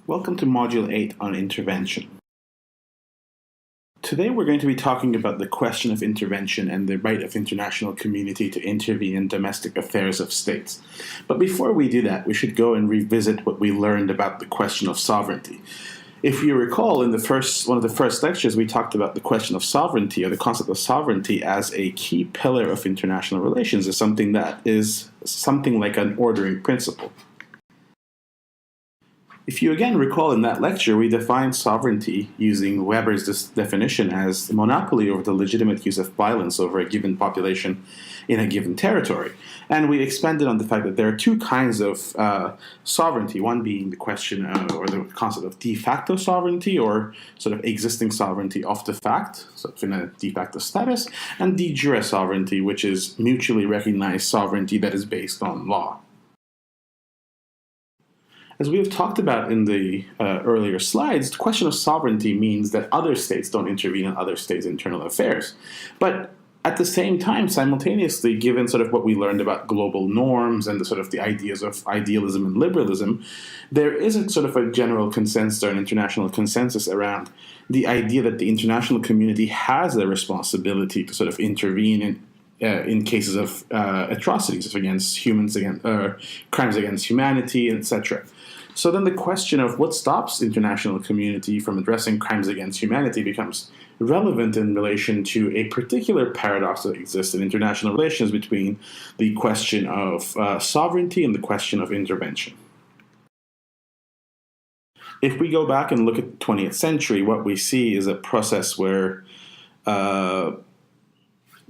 Welcome to Module 8 on intervention. Today we're going to be talking about the question of intervention and the right of international community to intervene in domestic affairs of states. But before we do that, we should go and revisit what we learned about the question of sovereignty. If you recall, in one of the first lectures, we talked about the question of sovereignty, or the concept of sovereignty as a key pillar of international relations, as something that is something like an ordering principle. If you again recall in that lecture, we defined sovereignty using Weber's definition as the monopoly over the legitimate use of violence over a given population in a given territory. And we expanded on the fact that there are two kinds of sovereignty, one being the question or the concept of de facto sovereignty, or sort of existing sovereignty of the fact, so in a de facto status, and de jure sovereignty, which is mutually recognized sovereignty that is based on law. As we have talked about in the earlier slides, the question of sovereignty means that other states don't intervene in other states' internal affairs. But at the same time, simultaneously, given sort of what we learned about global norms and the ideas of idealism and liberalism, there is a sort of a general consensus or an international consensus around the idea that the international community has a responsibility to sort of intervene in cases of atrocities against humans, crimes against humanity, etc. So then the question of what stops the international community from addressing crimes against humanity becomes relevant in relation to a particular paradox that exists in international relations between the question of sovereignty and the question of intervention. If we go back and look at the 20th century, what we see is a process where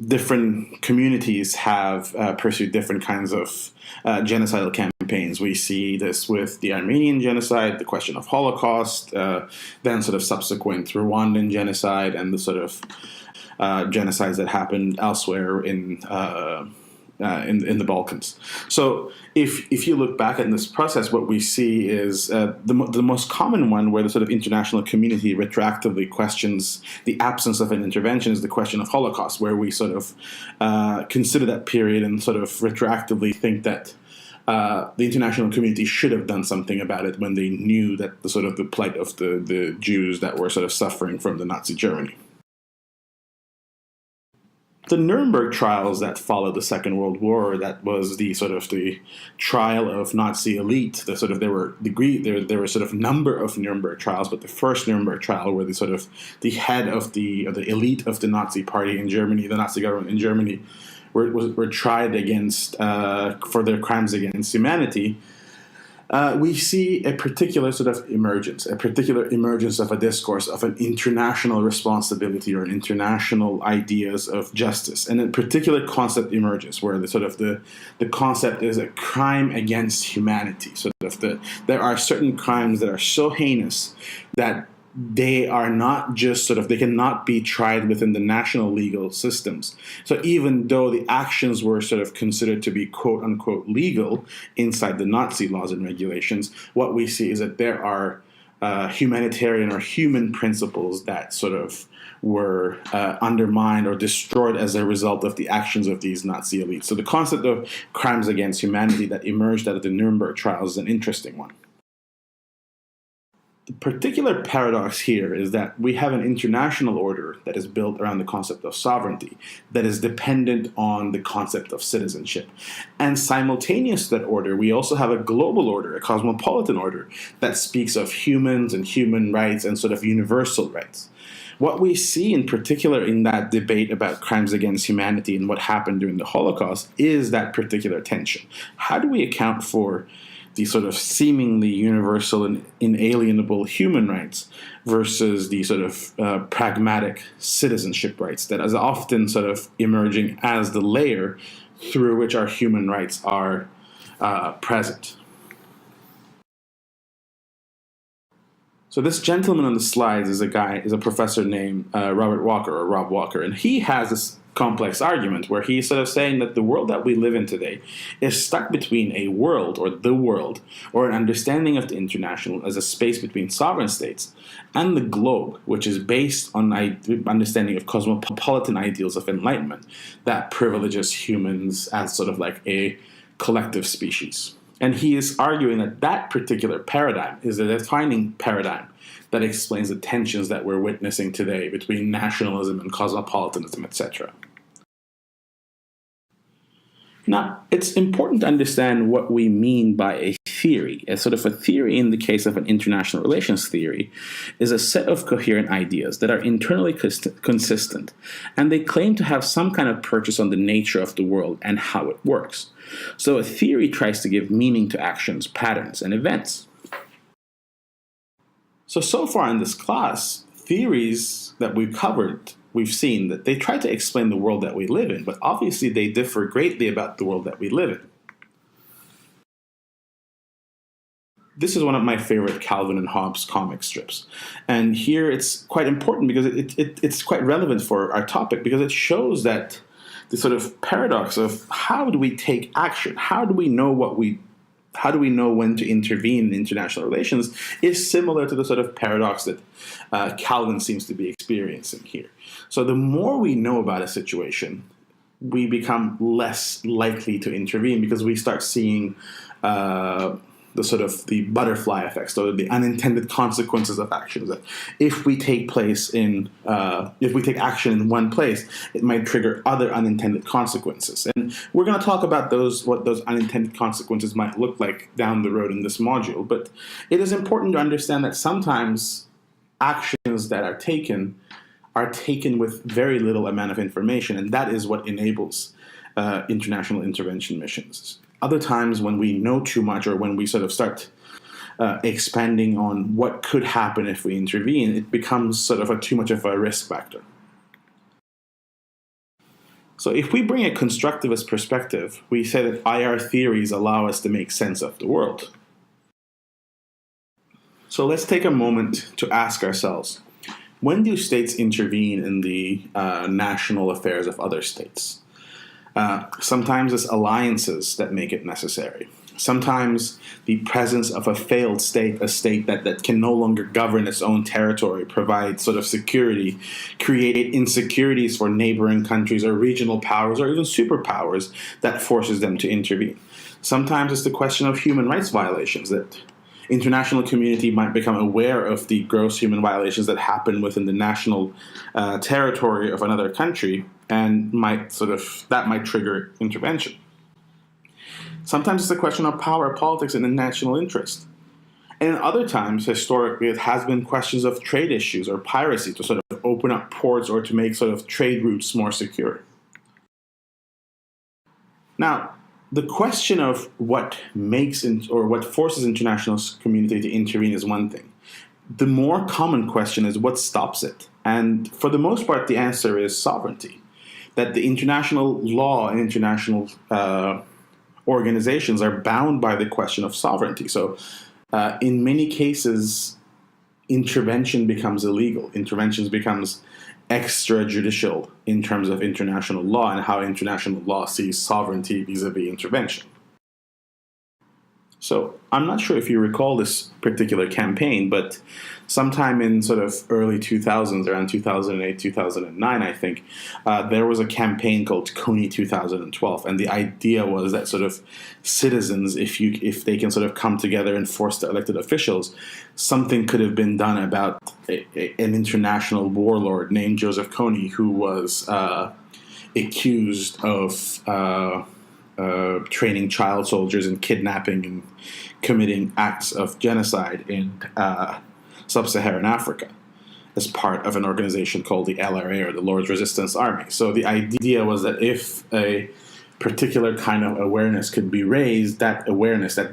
different communities have pursued different kinds of genocidal campaigns. We see this with the Armenian genocide, the question of Holocaust, then sort of subsequent Rwandan genocide, and the sort of genocides that happened elsewhere in the Balkans. So if you look back at this process, what we see is the most common one where the sort of international community retroactively questions the absence of an intervention is the question of Holocaust, where we sort of consider that period and sort of retroactively think that the international community should have done something about it when they knew that the plight of the Jews that were sort of suffering from the Nazi Germany. The Nuremberg trials that followed the Second World War, that was the trial of Nazi elite. There were a number of Nuremberg trials, but the first Nuremberg trial, where the head of the elite of the Nazi party in Germany, the Nazi government in Germany, were tried against for their crimes against humanity. We see a particular emergence of a discourse of an international responsibility or an international ideas of justice. And a particular concept emerges where the concept is a crime against humanity. There are certain crimes that are so heinous that they are not just they cannot be tried within the national legal systems. So even though the actions were considered to be quote unquote legal inside the Nazi laws and regulations, what we see is that there are humanitarian or human principles that were undermined or destroyed as a result of the actions of these Nazi elites. So the concept of crimes against humanity that emerged out of the Nuremberg trials is an interesting one. The particular paradox here is that we have an international order that is built around the concept of sovereignty that is dependent on the concept of citizenship. And simultaneous to that order, we also have a global order, a cosmopolitan order, that speaks of humans and human rights and universal rights. What we see in particular in that debate about crimes against humanity and what happened during the Holocaust is that particular tension. How do we account for the seemingly universal and inalienable human rights versus the pragmatic citizenship rights that is often emerging as the layer through which our human rights are present? So this gentleman on the slides is a professor named Rob Walker, and he has this complex argument where he's saying that the world that we live in today is stuck between a world, or the world, or an understanding of the international as a space between sovereign states, and the globe, which is based on understanding of cosmopolitan ideals of enlightenment that privileges humans as a collective species. And he is arguing that that particular paradigm is a defining paradigm that explains the tensions that we're witnessing today between nationalism and cosmopolitanism, etc. Now, it's important to understand what we mean by a theory. As sort of a theory in the case of an international relations theory is a set of coherent ideas that are internally consistent, and they claim to have some kind of purchase on the nature of the world and how it works. So a theory tries to give meaning to actions, patterns, and events. So far in this class, theories that we've covered, we've seen that they try to explain the world that we live in, but obviously they differ greatly about the world that we live in. This is one of my favorite Calvin and Hobbes comic strips. And here it's quite important because it's quite relevant for our topic, because it shows that the sort of paradox of how do we take action, how do we know when to intervene in international relations, is similar to the sort of paradox that Calvin seems to be experiencing here. So the more we know about a situation, we become less likely to intervene because we start seeing the sort of the butterfly effect, so the unintended consequences of actions. That if we take action in one place, it might trigger other unintended consequences. And we're going to talk about what those unintended consequences might look like down the road in this module. But it is important to understand that sometimes actions that are taken with very little amount of information, and that is what enables international intervention missions. Other times when we know too much, or when we sort of start expanding on what could happen if we intervene, it becomes sort of too much of a risk factor. So if we bring a constructivist perspective, we say that IR theories allow us to make sense of the world. So let's take a moment to ask ourselves, when do states intervene in the national affairs of other states? Sometimes it's alliances that make it necessary. Sometimes the presence of a failed state, a state that can no longer govern its own territory, provides sort of security, create insecurities for neighboring countries or regional powers or even superpowers that forces them to intervene. Sometimes it's the question of human rights violations, that international community might become aware of the gross human violations that happen within the national territory of another country, and that might trigger intervention. Sometimes it's a question of power, politics, and the national interest. And in other times, historically, it has been questions of trade issues or piracy to sort of open up ports or to make sort of trade routes more secure. Now, the question of what forces international community to intervene is one thing. The more common question is what stops it. And for the most part, the answer is sovereignty. That the international law and international organizations are bound by the question of sovereignty. So in many cases, intervention becomes illegal. Interventions becomes extrajudicial in terms of international law and how international law sees sovereignty vis-a-vis intervention. So I'm not sure if you recall this particular campaign, but sometime in sort of early 2000s, around 2008, 2009, I think, there was a campaign called Coney 2012. And the idea was that sort of citizens, if they can sort of come together and force the elected officials, something could have been done about an international warlord named Joseph Kony, who was accused of training child soldiers and kidnapping and committing acts of genocide in sub-Saharan Africa as part of an organization called the LRA, or the Lord's Resistance Army. So the idea was that if a particular kind of awareness could be raised, that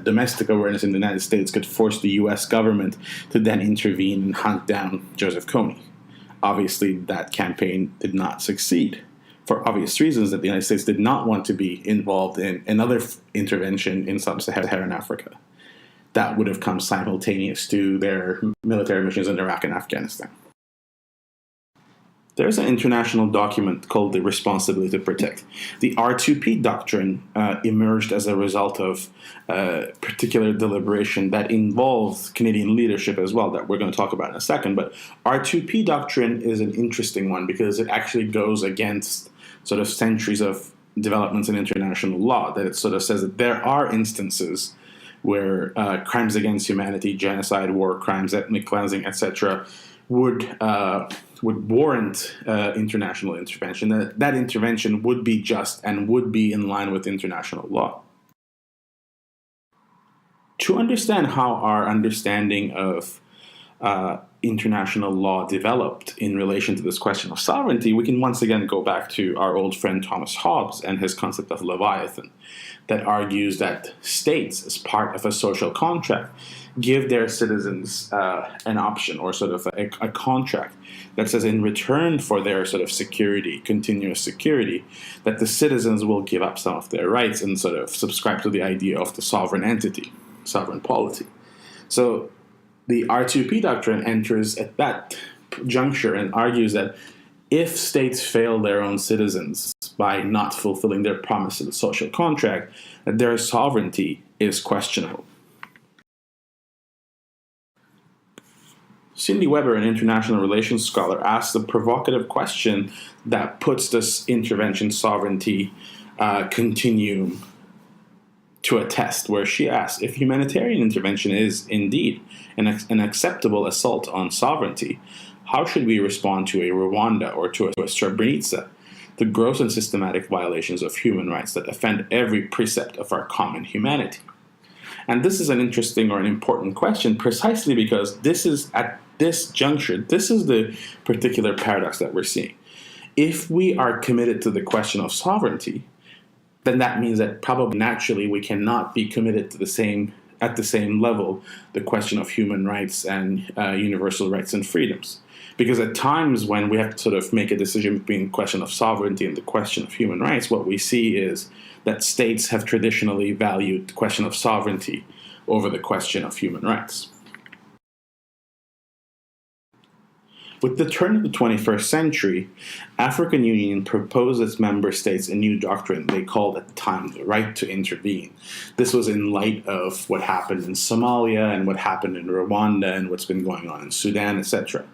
domestic awareness in the United States could force the U.S. government to then intervene and hunt down Joseph Kony. Obviously, that campaign did not succeed, for obvious reasons, that the United States did not want to be involved in another intervention in sub-Saharan Africa. That would have come simultaneous to their military missions in Iraq and Afghanistan. There's an international document called the Responsibility to Protect. The R2P doctrine emerged as a result of particular deliberation that involved Canadian leadership as well, that we're going to talk about in a second. But R2P doctrine is an interesting one because it actually goes against sort of centuries of developments in international law, that it sort of says that there are instances where crimes against humanity, genocide, war crimes, ethnic cleansing, etc., would warrant international intervention. That intervention would be just and would be in line with international law. To understand how our understanding of international law developed in relation to this question of sovereignty, we can once again go back to our old friend Thomas Hobbes and his concept of Leviathan, that argues that states, as part of a social contract, give their citizens an option, or sort of a contract that says in return for their sort of security, continuous security, that the citizens will give up some of their rights and sort of subscribe to the idea of the sovereign entity, sovereign polity. So the R2P doctrine enters at that juncture and argues that if states fail their own citizens by not fulfilling their promise to the social contract, that their sovereignty is questionable. Cindy Weber, an international relations scholar, asks a provocative question that puts this intervention sovereignty continuum to a test, where she asks, if humanitarian intervention is indeed an acceptable assault on sovereignty, how should we respond to a Rwanda or to a Srebrenica, the gross and systematic violations of human rights that offend every precept of our common humanity? And this is an interesting or an important question precisely because this is, at this juncture, this is the particular paradox that we're seeing. If we are committed to the question of sovereignty, then that means that probably naturally we cannot be committed to at the same level the question of human rights and universal rights and freedoms. Because at times when we have to sort of make a decision between the question of sovereignty and the question of human rights, what we see is that states have traditionally valued the question of sovereignty over the question of human rights. With the turn of the 21st century, African Union proposed its member states a new doctrine they called at the time the right to intervene. This was in light of what happened in Somalia and what happened in Rwanda and what's been going on in Sudan, etc.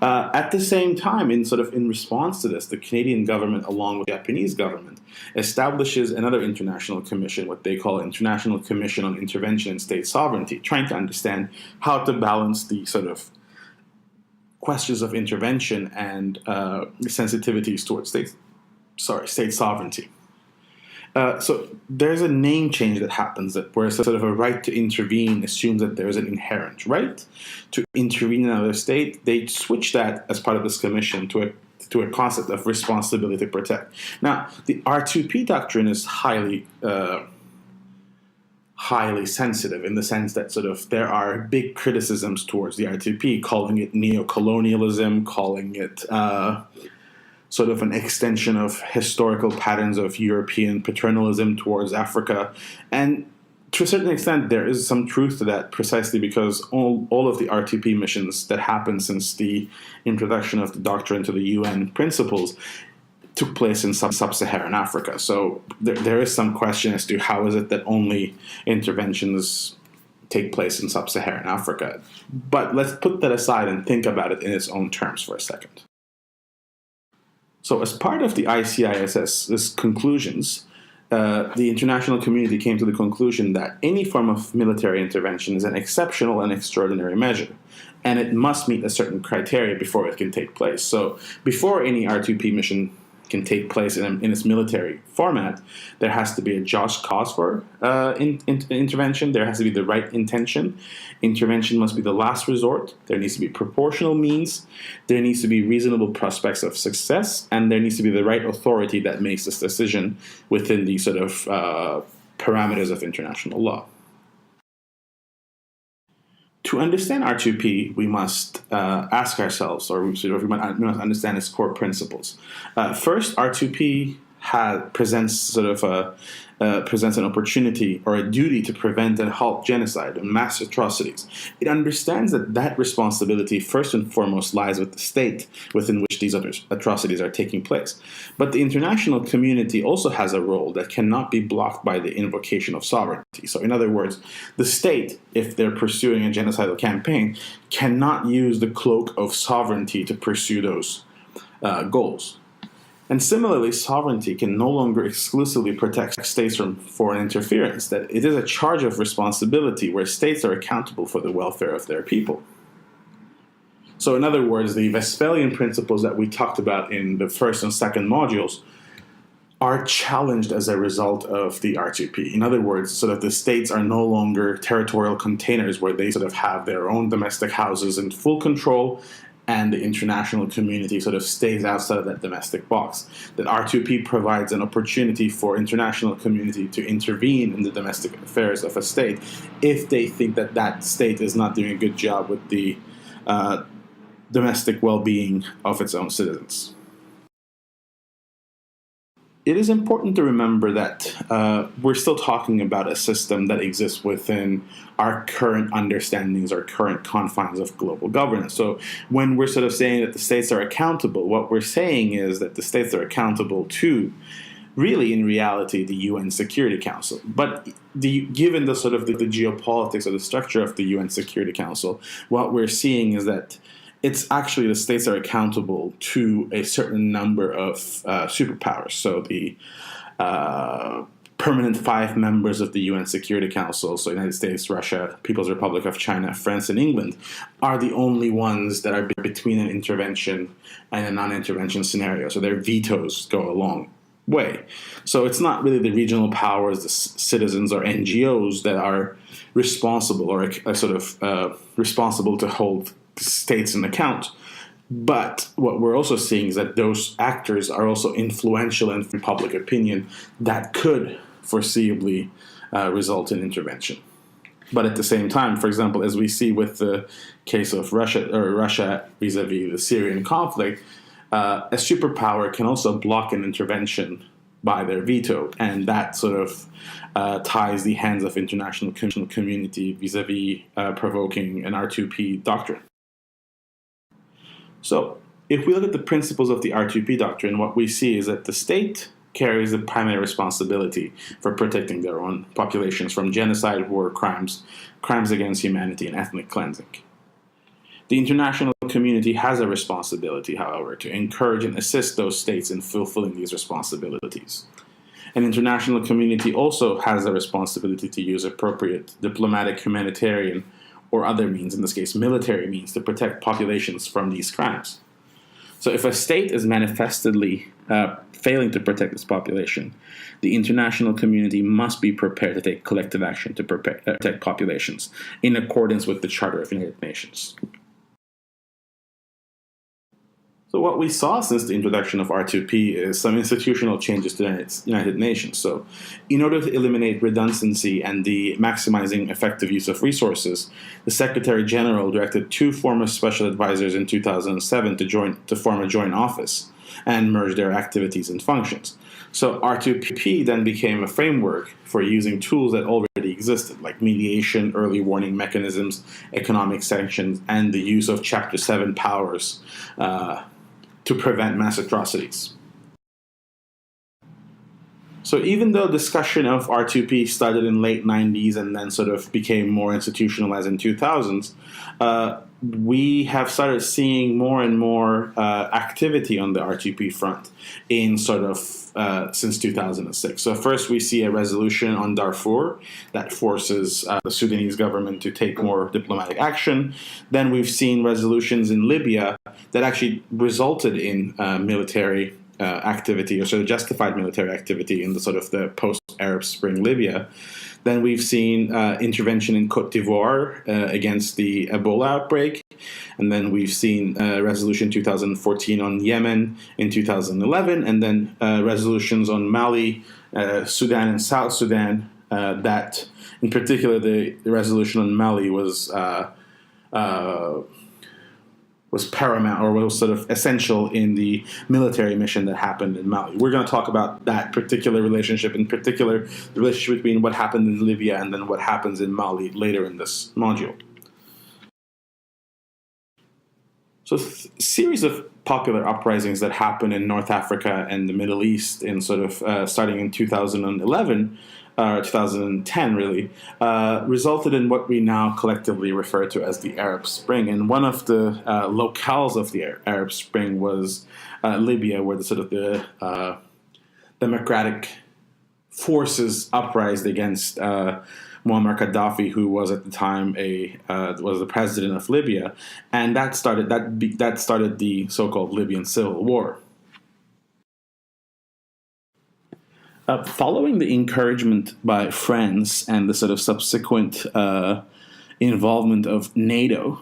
At the same time, in response to this, the Canadian government, along with the Japanese government, establishes another international commission, what they call International Commission on Intervention in State Sovereignty, trying to understand how to balance the sort of questions of intervention and sensitivities towards state sovereignty. So there's a name change that happens, where sort of a right to intervene assumes that there's an inherent right to intervene in another state. They switch that as part of this commission to a concept of responsibility to protect. Now, the R2P doctrine is highly sensitive in the sense that sort of there are big criticisms towards the R2P, calling it neocolonialism, calling it sort of an extension of historical patterns of European paternalism towards Africa. And to a certain extent, there is some truth to that, precisely because all of the R2P missions that happened since the introduction of the doctrine to the UN principles took place in sub-Saharan Africa. So there is some question as to how is it that only interventions take place in sub-Saharan Africa. But let's put that aside and think about it in its own terms for a second. So as part of the ICISS's conclusions, the international community came to the conclusion that any form of military intervention is an exceptional and extraordinary measure, and it must meet a certain criteria before it can take place. So before any R2P mission can take place in its military format, there has to be a just cause for intervention. There has to be the right intention. Intervention must be the last resort. There needs to be proportional means. There needs to be reasonable prospects of success. And there needs to be the right authority that makes this decision within the sort of parameters of international law. To understand R2P, we must ask ourselves, or we must understand its core principles. First, R2P presents an opportunity or a duty to prevent and halt genocide and mass atrocities. It understands that responsibility first and foremost lies with the state within which these other atrocities are taking place. But the international community also has a role that cannot be blocked by the invocation of sovereignty. So in other words, the state, if they're pursuing a genocidal campaign, cannot use the cloak of sovereignty to pursue those goals. And similarly, sovereignty can no longer exclusively protect states from foreign interference, that it is a charge of responsibility where states are accountable for the welfare of their people. So in other words, the Westphalian principles that we talked about in the first and second modules are challenged as a result of the R2P. In other words, sort of the states are no longer territorial containers where they sort of have their own domestic houses in full control, and the international community sort of stays outside of that domestic box. That R2P provides an opportunity for international community to intervene in the domestic affairs of a state if they think that that state is not doing a good job with the domestic well-being of its own citizens. It is important to remember that we're still talking about a system that exists within our current understandings, our current confines of global governance. So when we're sort of saying that the states are accountable, what we're saying is that the states are accountable to, really in reality, the UN Security Council. But given the sort of the geopolitics or the structure of the UN Security Council, what we're seeing is that it's actually the states are accountable to a certain number of superpowers. So the permanent 5 members of the UN Security Council, so United States, Russia, People's Republic of China, France, and England, are the only ones that are between an intervention and a non-intervention scenario. So their vetoes go a long way. So it's not really the regional powers, the citizens, or NGOs that are responsible or sort of responsible to hold states in account. But what we're also seeing is that those actors are also influential in public opinion that could foreseeably result in intervention. But at the same time, for example, as we see with the case of Russia vis-a-vis the Syrian conflict, a superpower can also block an intervention by their veto, and that sort of ties the hands of international community vis-a-vis provoking an R2P doctrine. So if we look at the principles of the R2P doctrine, what we see is that the state carries the primary responsibility for protecting their own populations from genocide, war crimes, crimes against humanity, and ethnic cleansing. The international community has a responsibility, however, to encourage and assist those states in fulfilling these responsibilities. An international community also has a responsibility to use appropriate diplomatic, humanitarian, or other means, in this case military means, to protect populations from these crimes. So if a state is manifestly failing to protect its population, the international community must be prepared to take collective action to protect populations in accordance with the Charter of United Nations. So what we saw since the introduction of R2P is some institutional changes to the United Nations. So in order to eliminate redundancy and the maximizing effective use of resources, the Secretary General directed 2 former special advisors in 2007 to form a joint office and merge their activities and functions. So R2P then became a framework for using tools that already existed, like mediation, early warning mechanisms, economic sanctions, and the use of Chapter 7 powers to prevent mass atrocities. So even though discussion of R2P started in late 90s and then sort of became more institutionalized in 2000s, we have started seeing more and more activity on the R2P front in sort of since 2006. So first we see a resolution on Darfur that forces the Sudanese government to take more diplomatic action. Then we've seen resolutions in Libya that actually resulted in military activity, or sort of justified military activity in the sort of the post-Arab Spring Libya. Then we've seen intervention in Cote d'Ivoire against the Ebola outbreak. And then we've seen resolution 2014 on Yemen in 2011, and then resolutions on Mali, Sudan, and South Sudan. That, in particular, the resolution on Mali was paramount, or was sort of essential in the military mission that happened in Mali. We're going to talk about that particular relationship, in particular the relationship between what happened in Libya and then what happens in Mali later in this module. So series of popular uprisings that happened in North Africa and the Middle East in sort of starting in 2011 2010 really, resulted in what we now collectively refer to as the Arab Spring. And one of the locales of the Arab Spring was Libya, where the democratic forces uprised against Muammar Gaddafi, who was at the time was the president of Libya, and that started the so-called Libyan Civil War. Following the encouragement by France and the sort of subsequent involvement of NATO,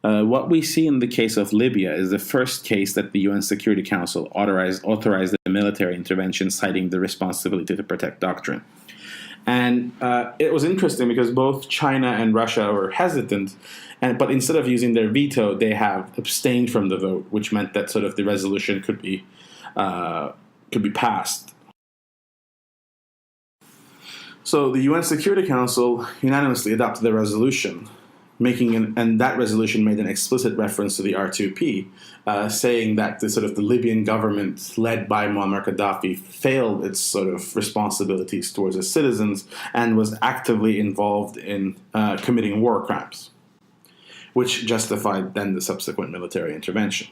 what we see in the case of Libya is the first case that the UN Security Council authorized a military intervention, citing the responsibility to protect doctrine. And it was interesting because both China and Russia were hesitant, but instead of using their veto, they have abstained from the vote, which meant that sort of the resolution could be passed. So the UN Security Council unanimously adopted the resolution, and that resolution made an explicit reference to the R2P, saying that the Libyan government led by Muammar Gaddafi failed its sort of responsibilities towards its citizens and was actively involved in committing war crimes, which justified then the subsequent military intervention.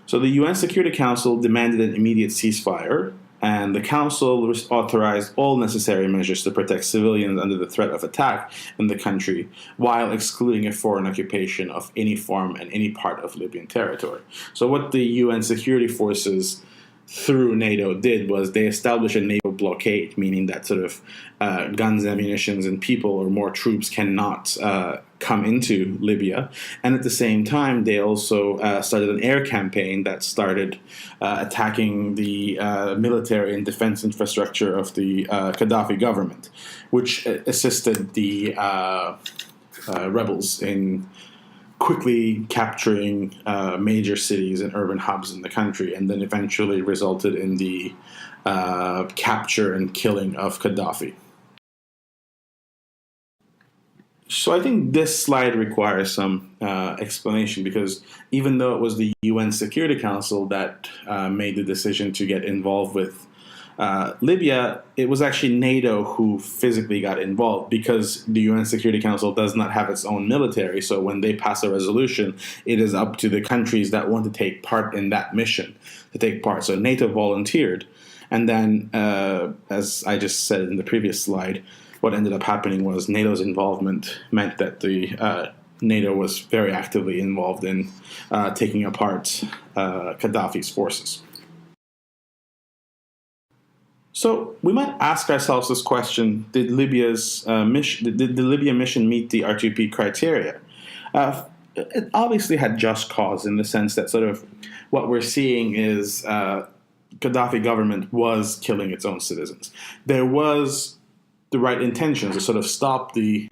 So the UN Security Council demanded an immediate ceasefire, and the Council authorized all necessary measures to protect civilians under the threat of attack in the country, while excluding a foreign occupation of any form and any part of Libyan territory. So what the UN security forces through NATO did was they established a NATO blockade, meaning that sort of guns, ammunitions, and people or more troops cannot come into Libya. And at the same time, they also started an air campaign that started attacking the military and defense infrastructure of the Gaddafi government, which assisted the rebels in quickly capturing major cities and urban hubs in the country, and then eventually resulted in the capture and killing of Gaddafi. So I think this slide requires some explanation, because even though it was the UN Security Council that made the decision to get involved with Libya, it was actually NATO who physically got involved, because the UN Security Council does not have its own military. So when they pass a resolution, it is up to the countries that want to take part in that mission to take part. So NATO volunteered. And then, as I just said in the previous slide, what ended up happening was NATO's involvement meant that the NATO was very actively involved in taking apart Gaddafi's forces. So we might ask ourselves this question: Did Libya's mission? Did the Libya mission meet the R2P criteria? It obviously had just cause, in the sense that sort of what we're seeing is Gaddafi government was killing its own citizens. There was the right intentions to sort of stop the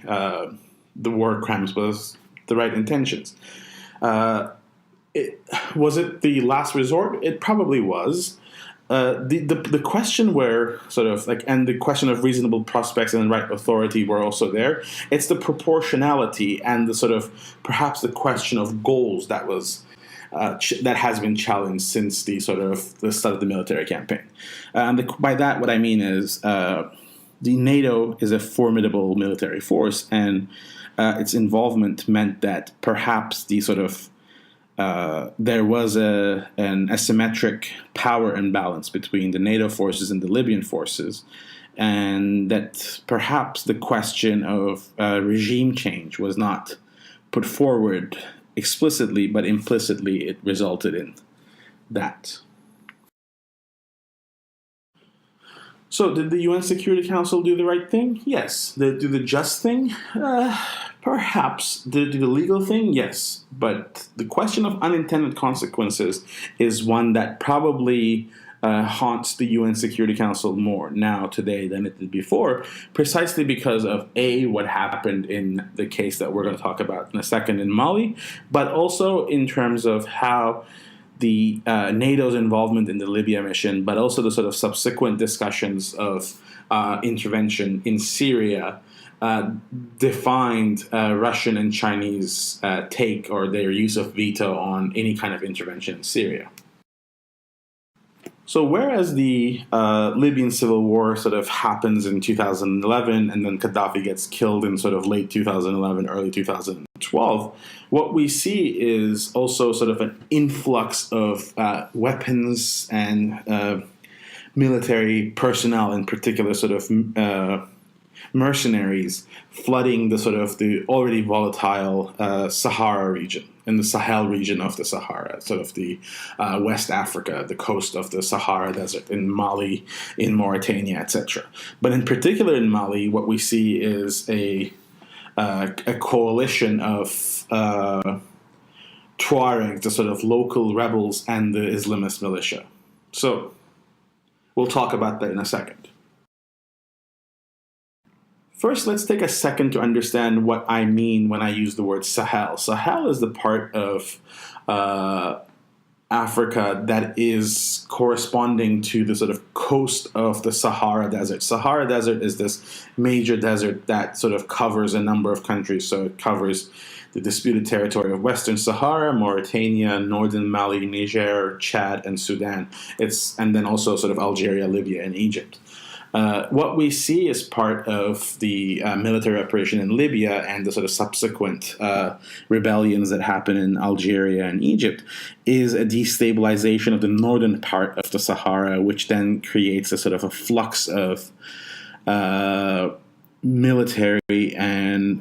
war crimes. Was the right intentions. Was it the last resort? It probably was. The question where sort of like, and the question of reasonable prospects and right authority were also there. It's the proportionality and the sort of perhaps the question of goals that was that has been challenged since the sort of the start of the military campaign. By that, what I mean is the NATO is a formidable military force, and its involvement meant that perhaps the sort of there was an asymmetric power imbalance between the NATO forces and the Libyan forces, and that perhaps the question of regime change was not put forward explicitly, but implicitly it resulted in that. So did the UN Security Council do the right thing? Yes. Did it do the just thing? Perhaps. Did it do the legal thing? Yes. But the question of unintended consequences is one that probably haunts the UN Security Council more now today than it did before, precisely because of what happened in the case that we're going to talk about in a second in Mali, but also in terms of how the NATO's involvement in the Libya mission, but also the sort of subsequent discussions of intervention in Syria defined Russian and Chinese their use of veto on any kind of intervention in Syria. So whereas the Libyan civil war sort of happens in 2011, and then Gaddafi gets killed in sort of late 2011, early 2012, what we see is also sort of an influx of weapons and military personnel, in particular, sort of mercenaries, flooding the sort of the already volatile Sahara region, in the Sahel region of the Sahara, sort of the West Africa, the coast of the Sahara Desert, in Mali, in Mauritania, etc. But in particular in Mali, what we see is a coalition of Tuaregs, the sort of local rebels, and the Islamist militia. So we'll talk about that in a second. First, let's take a second to understand what I mean when I use the word Sahel. Sahel is the part of Africa that is corresponding to the sort of coast of the Sahara Desert. Sahara Desert is this major desert that sort of covers a number of countries. So it covers the disputed territory of Western Sahara, Mauritania, Northern Mali, Niger, Chad, and Sudan. And then also sort of Algeria, Libya, and Egypt. What we see as part of the military operation in Libya and the sort of subsequent rebellions that happen in Algeria and Egypt is a destabilization of the northern part of the Sahara, which then creates a sort of a flux of military and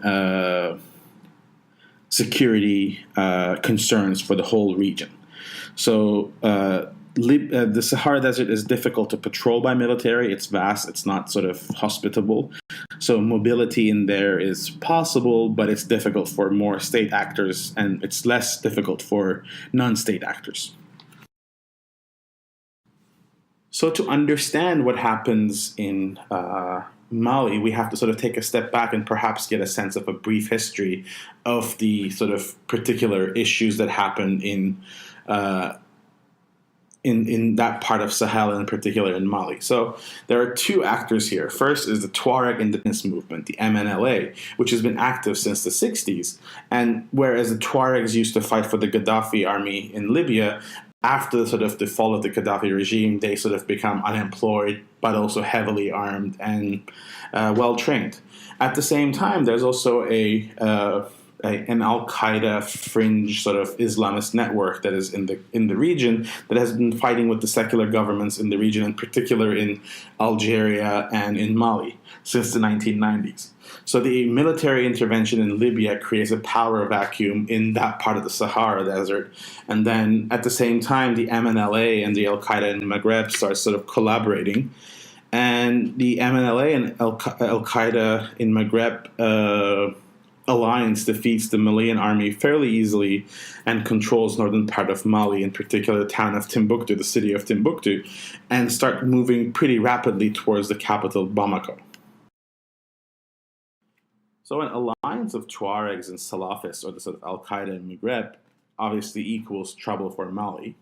security concerns for the whole region. So the Sahara Desert is difficult to patrol by military. It's vast. It's not sort of hospitable. So mobility in there is possible, but it's difficult for more state actors, and it's less difficult for non-state actors. So to understand what happens in Mali, we have to sort of take a step back and perhaps get a sense of a brief history of the sort of particular issues that happen in that part of Sahel, and in particular in Mali. So there are two actors here. First is the Tuareg independence movement, the MNLA, which has been active since the 60s. And whereas the Tuaregs used to fight for the Gaddafi army in Libya, after the sort of the fall of the Gaddafi regime, they sort of become unemployed, but also heavily armed and well trained. At the same time, there's also an Al-Qaeda fringe sort of Islamist network that is in the region that has been fighting with the secular governments in the region, in particular in Algeria and in Mali, since the 1990s. So the military intervention in Libya creates a power vacuum in that part of the Sahara Desert. And then at the same time, the MNLA and the Al-Qaeda in Maghreb start sort of collaborating. And the MNLA and Al-Qaeda in Maghreb alliance defeats the Malian army fairly easily and controls northern part of Mali, in particular the town of Timbuktu, the city of Timbuktu, and start moving pretty rapidly towards the capital, Bamako. So an alliance of Tuaregs and Salafists, or the sort of Al-Qaeda in Maghreb, obviously equals trouble for Mali.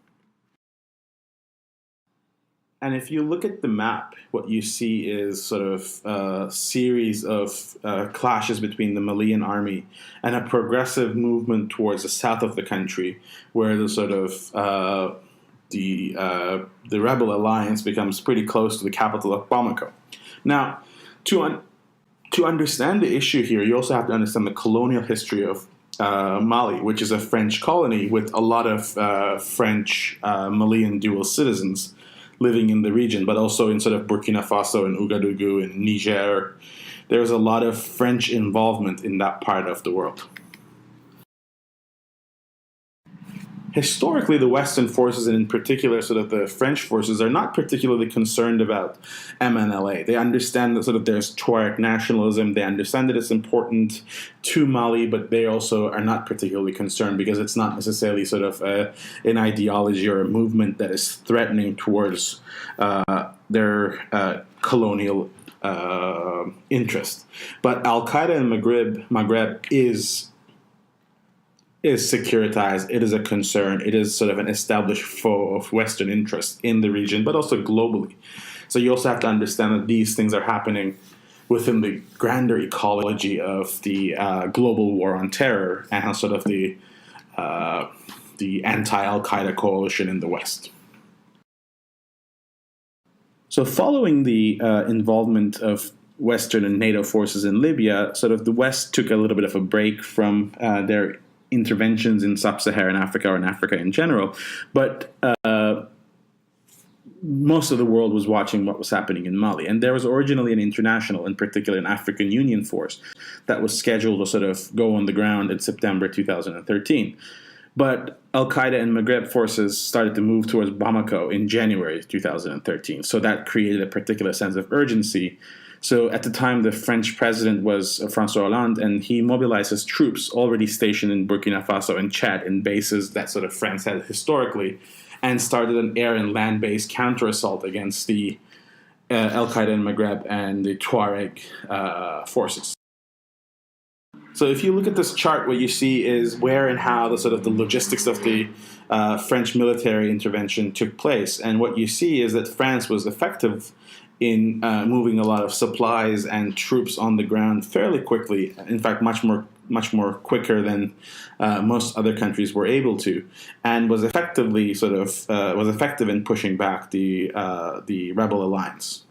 And if you look at the map, what you see is sort of a series of clashes between the Malian army and a progressive movement towards the south of the country, where the sort of the rebel alliance becomes pretty close to the capital of Bamako. Now, to understand the issue here, you also have to understand the colonial history of Mali, which is a French colony with a lot of French Malian dual citizens living in the region, but also in sort of Burkina Faso and Ouagadougou and Niger. There's a lot of French involvement in that part of the world. Historically, the Western forces, and in particular sort of the French forces, are not particularly concerned about MNLA. They understand that sort of there's Tuareg nationalism. They understand that it's important to Mali, but they also are not particularly concerned because it's not necessarily sort of an ideology or a movement that is threatening towards their colonial interest. But Al-Qaeda in Maghreb is securitized. It is a concern. It is sort of an established foe of Western interest in the region, but also globally. So you also have to understand that these things are happening within the grander ecology of the global war on terror and sort of the anti-Al-Qaeda coalition in the West. So following the involvement of Western and NATO forces in Libya, sort of the West took a little bit of a break from their interventions in sub-Saharan Africa or in Africa in general, but most of the world was watching what was happening in Mali. And there was originally an international, in particular an African Union force, that was scheduled to sort of go on the ground in September 2013. But Al-Qaeda and Maghreb forces started to move towards Bamako in January 2013. So that created a particular sense of urgency. So at the time, the French president was François Hollande, and he mobilized his troops already stationed in Burkina Faso and Chad in bases that sort of France had historically, and started an air and land-based counter-assault against the Al-Qaeda in Maghreb and the Tuareg forces. So if you look at this chart, what you see is where and how the sort of the logistics of the French military intervention took place. And what you see is that France was effective in moving a lot of supplies and troops on the ground fairly quickly. In fact, much more quicker than most other countries were able to, and was effectively was effective in pushing back the rebel alliance.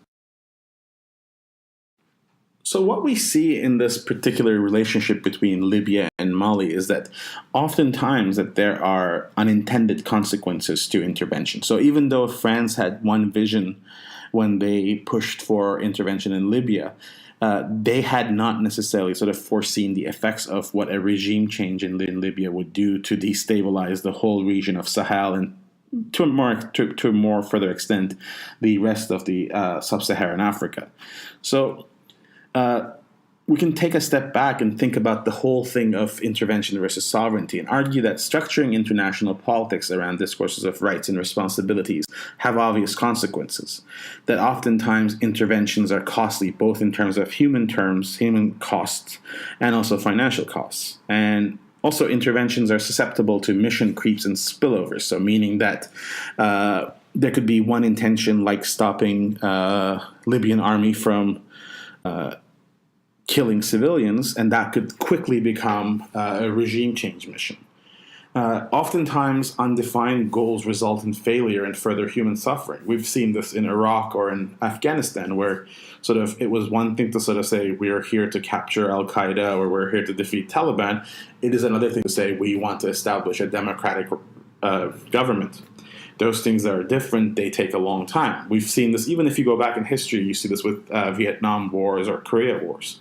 So what we see in this particular relationship between Libya and Mali is that oftentimes that there are unintended consequences to intervention. So even though France had one vision when they pushed for intervention in Libya, they had not necessarily sort of foreseen the effects of what a regime change in Libya would do to destabilize the whole region of Sahel and to a more further extent the rest of the sub-Saharan Africa. So we can take a step back and think about the whole thing of intervention versus sovereignty and argue that structuring international politics around discourses of rights and responsibilities have obvious consequences, that oftentimes interventions are costly both in terms of human costs, and also financial costs. And also interventions are susceptible to mission creeps and spillovers, so meaning that there could be one intention like stopping Libyan army from killing civilians, and that could quickly become a regime change mission. Oftentimes, undefined goals result in failure and further human suffering. We've seen this in Iraq or in Afghanistan, where sort of it was one thing to sort of say we are here to capture Al-Qaeda or we're here to defeat Taliban. It is another thing to say we want to establish a democratic government. Those things that are different, they take a long time. We've seen this, even if you go back in history, you see this with Vietnam Wars or Korea Wars.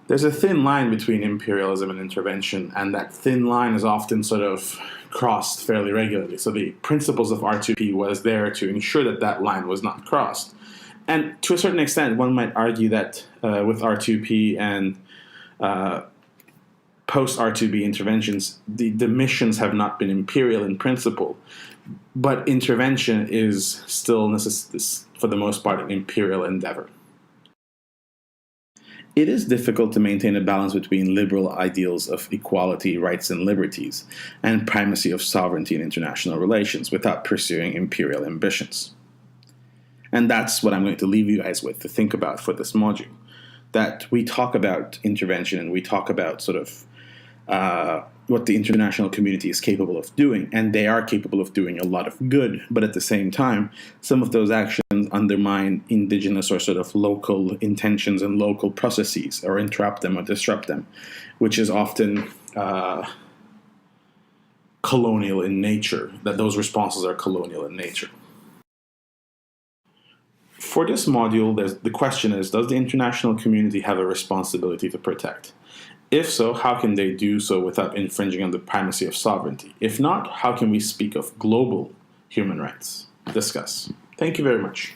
There's a thin line between imperialism and intervention, and that thin line is often sort of crossed fairly regularly. So the principles of R2P was there to ensure that that line was not crossed. And to a certain extent, one might argue that with R2P and post-R2P interventions, the missions have not been imperial in principle, but intervention is still, for the most part, an imperial endeavor. It is difficult to maintain a balance between liberal ideals of equality, rights, and liberties, and primacy of sovereignty in international relations without pursuing imperial ambitions. And that's what I'm going to leave you guys with to think about for this module. That we talk about intervention and we talk about sort of what the international community is capable of doing, and they are capable of doing a lot of good, but at the same time, some of those actions undermine indigenous or sort of local intentions and local processes, or interrupt them or disrupt them, which is often colonial in nature, that those responses are colonial in nature. For this module, the question is, does the international community have a responsibility to protect? If so, how can they do so without infringing on the primacy of sovereignty? If not, how can we speak of global human rights? Discuss. Thank you very much.